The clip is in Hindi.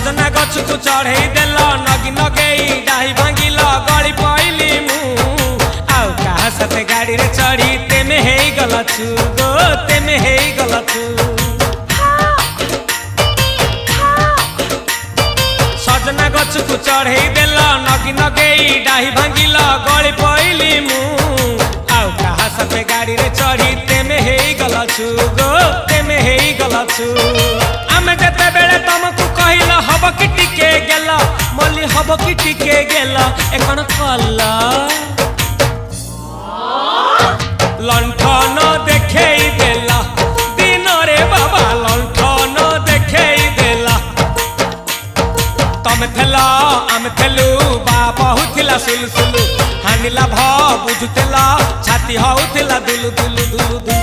सजना गछ को चढ़े देल नगी नगेई डाही भांगिल गली पइली मु आउ कहा साथे गाड़ी रे चढ़ी तेमे हेई गला छु गो तेमे हेई गला छु सजना गछ को चढ़े देल नगी नगेई डाही भांगिल गली पइली मु आउ कहा साथे गाड़ी रे चढ़ी तेमे हेई गला छु गो तेमे हेई गला छु आमे जते बेले तुमको कहिल हब कि टिके गेल मल्ली हब कि टिके गेल एकन कला लंठन देखेई देला दिन रे बाबा लंठन देखेई देला तमे थेला आमे थेलु बाबा हुथिला सुलु सुलु हानिला भ बुझुतेला छाती हउथिला दुलु दुलु दुलु